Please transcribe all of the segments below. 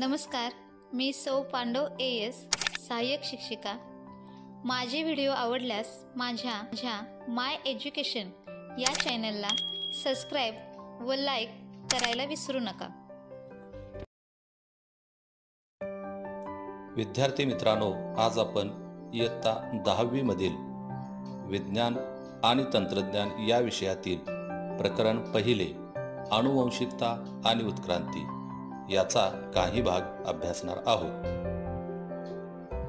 नमस्कार, मी सौ पांडव AS सहाय्यक शिक्षिका। माझे व्हिडिओ आवडल्यास माझ्या माय एज्युकेशन या चॅनलला सबस्क्राईब व लाईक करायला विसरू नका। विद्यार्थी मित्रांनो, आज आपण इयत्ता 10वी मधील विज्ञान आणि तंत्रज्ञान या विषयातील प्रकरण पहिले आनुवंशिकता आणि उत्क्रांती याचा काही भाग अभ्यासणार आहोत।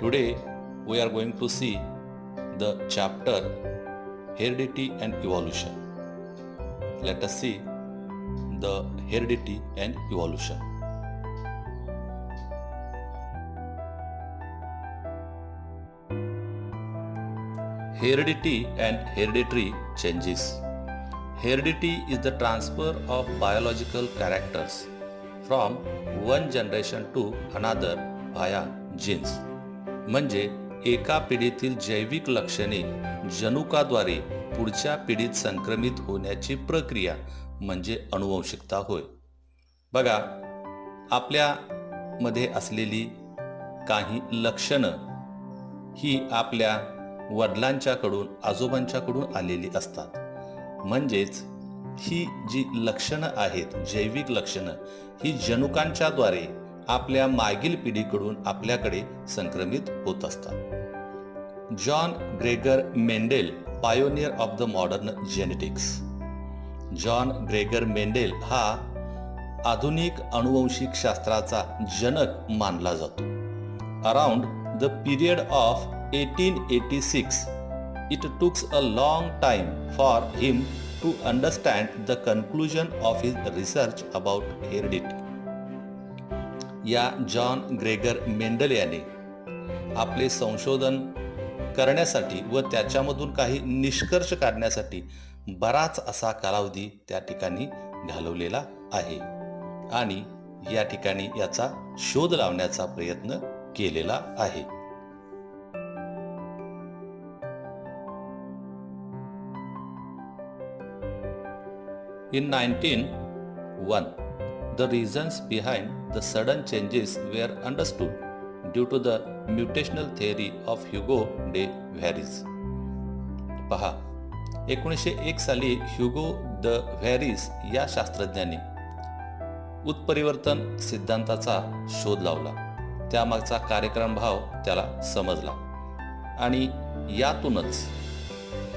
Today we are going to see the chapter heredity and evolution. Let us see the heredity and evolution. Heredity and hereditary changes. Heredity is the transfer of biological characters from one generation to another via genes. म्हणजे एका पिढीतील जैविक लक्षणे जनुकाद्वारे पुढच्या पिढीत संक्रमित होण्याची प्रक्रिया म्हणजे अनुवंशिकता होय। बघा, आपल्या मध्ये असलेली काही लक्षणं ही आपल्या वडिलांच्याकडून आजोबांच्याकडून आलेली असतात। म्हणजेच ही जी लक्षणं आहेत, जैविक लक्षणं, ही जनुकांच्याद्वारे आपल्या मागील पिढीकडून आपल्याकडे संक्रमित होत असतात। John Gregor Mendel, pioneer of the modern genetics. John Gregor Mendel हा आधुनिक अनुवंशिक शास्त्राचा जनक मानला जातो। Around the period of 1886, it took a long time for him to understand the conclusion of his research about heredity. या John Gregor Mendel याने आपले संशोधन करण्यासाठी व त्याच्यामधून काही निष्कर्ष काढण्यासाठी बराच असा कालावधी त्या ठिकाणी घालवलेला आहे आणि या ठिकाणी याचा शोध लावण्याचा प्रयत्न केलेला आहे। In 1901, the reasons behind the sudden changes were understood due to the mutational theory of Hugo de Varys. पहा, 1901 साली ह्युगो द व्हॅरिस या शास्त्रज्ञाने उत्परिवर्तन सिद्धांताचा शोध लावला। त्यामागचा कार्यक्रम भाव त्याला समजला आणि यातूनच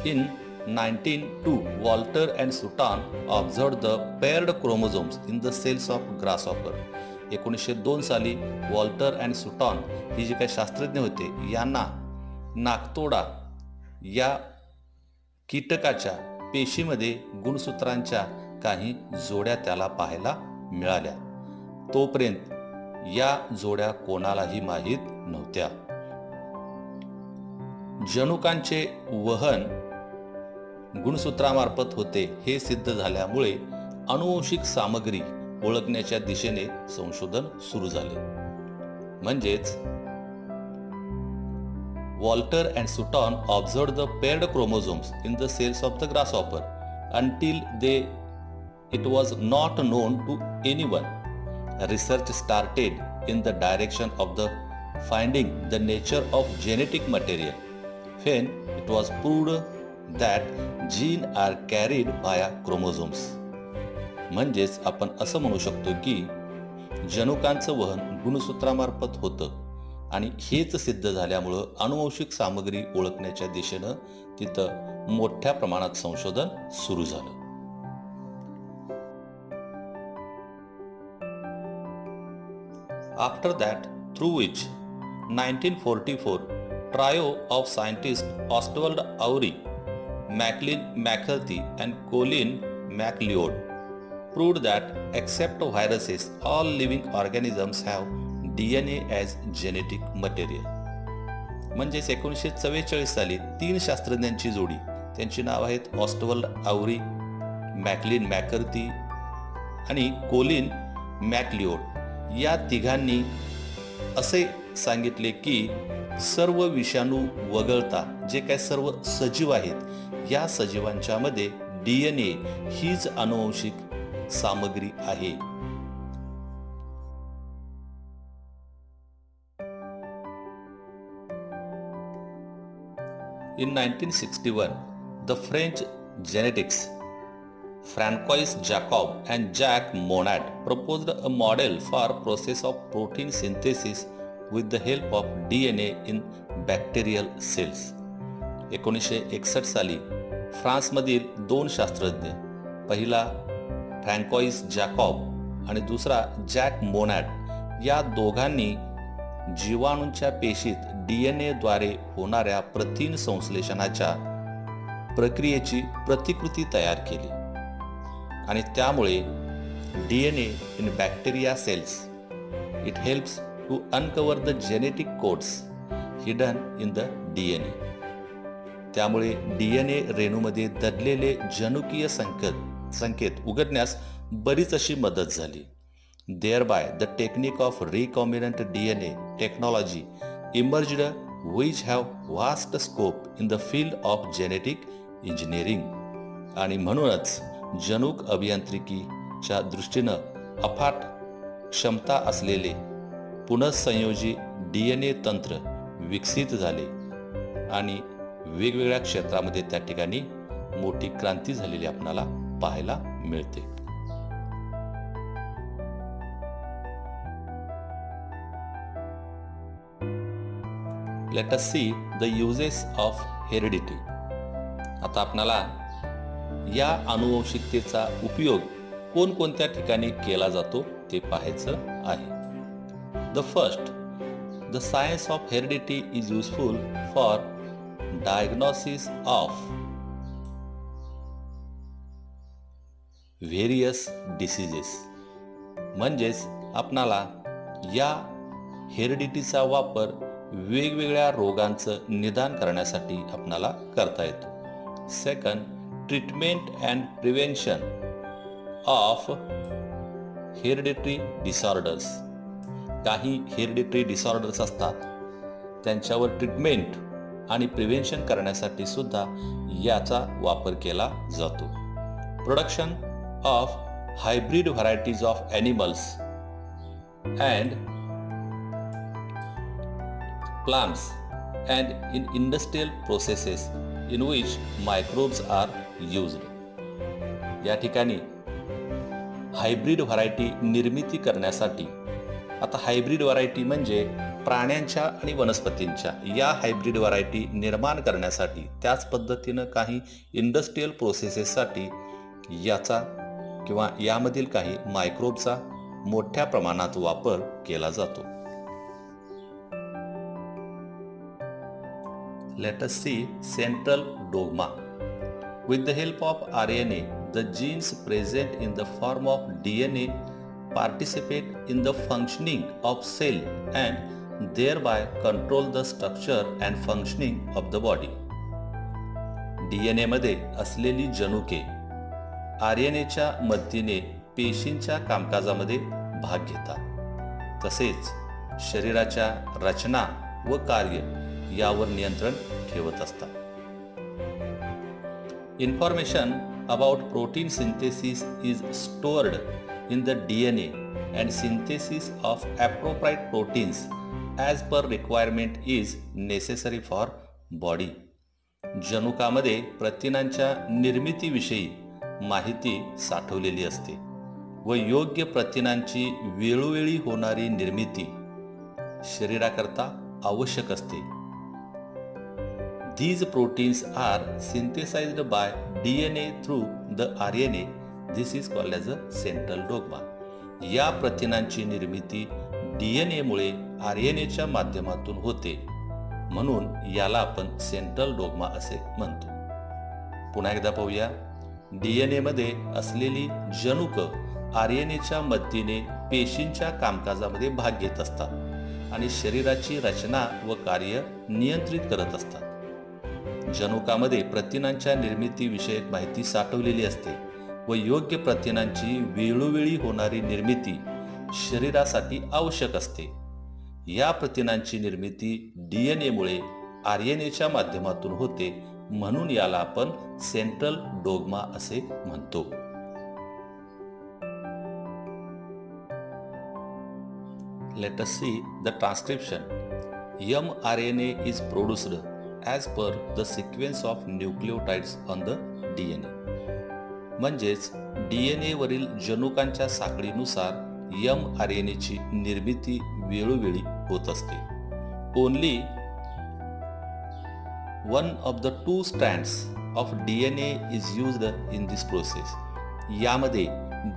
in 1902 Walter and Sutton observed the paired chromosomes in the cells of grasshopper. 1902 साली वॉल्टर अँड सुटॉन ही जी काही शास्त्रज्ञ होते, यांना नाकतोडा या कीटकाच्या पेशीमध्ये गुणसूत्रांच्या काही जोड्या त्याला पाहायला मिळाल्या। तोपर्यंत या जोड्या कोणालाही माहीत नव्हत्या। जनुकांचे वहन गुणसूत्रामार्फत होते हे सिद्ध झाल्यामुळे अनुवंशिक सामग्री ओळखण्याच्या दिशेने संशोधन सुरू झाले। म्हणजेच Walter and Sutton observed the paired chromosomes in the cells of the grasshopper until it was not known to anyone. Research started in the direction of the finding the nature of genetic material when it was proved that gene are carried via chromosomes. म्हणजेच आपण असं म्हणू शकतो की जनुकांचं वहन गुणसूत्रामार्फत होतं आणि हेच सिद्ध झाल्यामुळं अनुवंशिक सामग्री ओळखण्याच्या दिशेनं तिथं मोठ्या प्रमाणात संशोधन सुरू झालं। After that, through which 1944 trio of scientists Oswald Aury, Maclean McCarthy and Colin MacLeod proved that except viruses, all living organisms have DNA as genetic material. म्हणजेच 1944 साली 3 शास्त्रज्ञांची जोडी, त्यांची नाव आहेत ऑस्टवल्ड आउरी, मॅकलिन मॅकर्थी आणि कोलिन मॅकलिओड, या तिघांनी असे सांगितले की सर्व विषाणू वगळता जे काही सर्व सजीव आहेत, या सजीवांच्या मध्ये DNA हीच अनुवंशिक सामग्री आहे। In 1961, the French genetics Francois Jacob and Jacques Monod proposed a model for process of protein synthesis with the help of DNA in bacterial cells. 1961 साली फ्रान्समधील दोन शास्त्रज्ञ, पहिला फ्रँकॉइस जॅकॉब आणि दुसरा जॅक मोनॅड, या दोघांनी जीवाणूंच्या पेशीत DNA द्वारे होणाऱ्या प्रथिन संश्लेषणाच्या प्रक्रियेची प्रतिकृती तयार केली आणि त्यामुळे DNA in bacteria cells it helps to uncover the genetic codes hidden in the DNA. त्यामुळे DNA रेणूमध्ये दडलेले जनुकीय संकेत उघडण्यास बरीच अशी मदत झाली. Thereby the technique of recombinant DNA technology emerged which have vast scope in the field of genetic engineering. आणि म्हणूनच जनुक अभियांत्रिकीच्या दृष्टीनं अफाट क्षमता असलेले पुनःसंयोजी DNA तंत्र विकसित झाले आणि वेगवेगळ्या क्षेत्रामध्ये त्या ठिकाणी मोठी क्रांती झालेली आपल्याला पाहायला मिळते. Let us see the uses of heredity. आता आपल्याला या आनुवंशिकतेचा उपयोग कोणकोणत्या ठिकाणी केला जातो ते पाहायचं आहे. The first, the science of heredity is useful for diagnosis of various diseases. म्हणजेच आपणाला या हेरिडिटीचा वापर वेगवेगळ्या रोगांचं निदान करण्यासाठी आपणाला करता येतो. Second, treatment and prevention of hereditary disorders. काही हेरिडिटरी डिसऑर्डर्स असतात, त्यांच्यावर ट्रीटमेंट आणि प्रिव्हेन्शन करण्यासाठी सुद्धा याचा वापर केला जातो. Production of hybrid varieties of animals and plants and in industrial processes in which microbes are used. या ठिकाणी हायब्रिड व्हरायटी निर्मिती करण्यासाठी, आता हायब्रिड व्हरायटी म्हणजे प्राण्यांच्या आणि वनस्पतींच्या या हायब्रिड व्हरायटी निर्माण करण्यासाठी, त्याच पद्धतीनं काही इंडस्ट्रियल प्रोसेसेससाठी याचा किंवा यामधील काही मायक्रोबचा मोठ्या प्रमाणात वापर केला जातो. Let us see central dogma. With the help of RNA, the genes present in the form of DNA participate in the functioning of cell and thereby control the structure and functioning of the body. DNA मध्ये असलेली जनुके RNAच्या मदतीने पेशींच्या कामकाजामध्ये भाग घेतात. तसेच शरीराच्या रचना व कार्य यावर नियंत्रण ठेवत असतात. Information about protein synthesis is stored in the DNA and synthesis of appropriate proteins as per requirement is necessary for body. जनुकामध्ये प्रथिनांच्या निर्मितीविषयी माहिती साठवलेली असते व योग्य प्रथिनांची वेळोवेळी होणारी निर्मिती शरीराकरता आवश्यक असते. These proteins are synthesized by DNA through the RNA. This is called as a central dogma. या प्रथिनांची निर्मिती DNA मुळे RNAच्या माध्यमातून होते, म्हणून याला आपण सेंट्रल डोग्मा असे म्हणतो. पुन्हा एकदा पाहूया. DNA मध्ये असलेली जनुक RNAच्या मदतीने पेशींच्या कामकाजामध्ये भाग घेत असतात आणि शरीराची रचना व कार्य नियंत्रित करत असतात. जनुकामध्ये प्रथिनांच्या निर्मितीविषयक माहिती साठवलेली असते व योग्य प्रथिनांची वेळोवेळी होणारी निर्मिती शरीरासाठी आवश्यक असते. या प्रथिनांची निर्मिती DNA मुळे RNAच्या माध्यमातून होते, म्हणून याला आपण सेंट्रल डोग्मा असे म्हणतो. Let us see the transcription. mRNA is produced as per the sequence of nucleotides on the DNA. म्हणजेच DNA वरील जनुकांच्या साखळीनुसार mRNAची निर्मिती वेळोवेळी होत असते. Only one of the 2 strands of DNA is used in this process. यामध्ये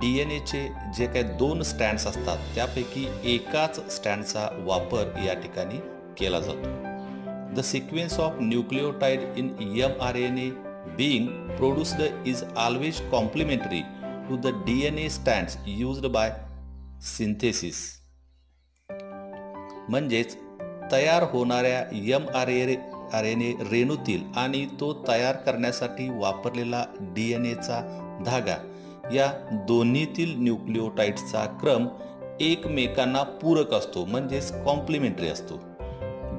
DNAचे जे काही 2 स्टँड्स असतात त्यापैकी एकाच स्टँडचा वापर या ठिकाणी केला जातो. The sequence of nucleotide in mRNA being produced is always complementary to the DNA strands used by synthesis. म्हणजेच तयार होणाऱ्या mRNA रेणूतील आणि तो तयार करण्यासाठी वापरलेला DNAचा धागा या दोन्हीतील न्यूक्लिओटाइड्सचा क्रम एकमेकांना पूरक असतो, म्हणजेच कॉम्प्लिमेंटरी असतो.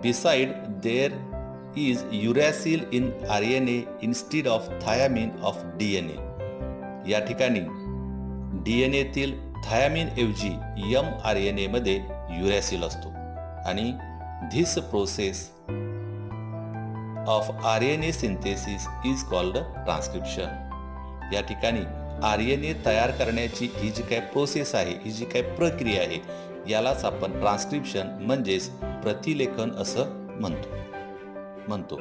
Beside there is uracil in RNA instead of thiamine of DNA. या ठिकाणी DNA तील थायामिन ऐवजी mRNA मध्ये युरॅसिल असतो आणि this process of RNA synthesis is called transcription. या ठिकाणी RNA तयार करण्याची ही जी काही प्रोसेस आहे, ही जी काही प्रक्रिया आहे, यालाच आपण ट्रान्स्क्रिप्शन म्हणजेच प्रतिलेखन असं म्हणतो.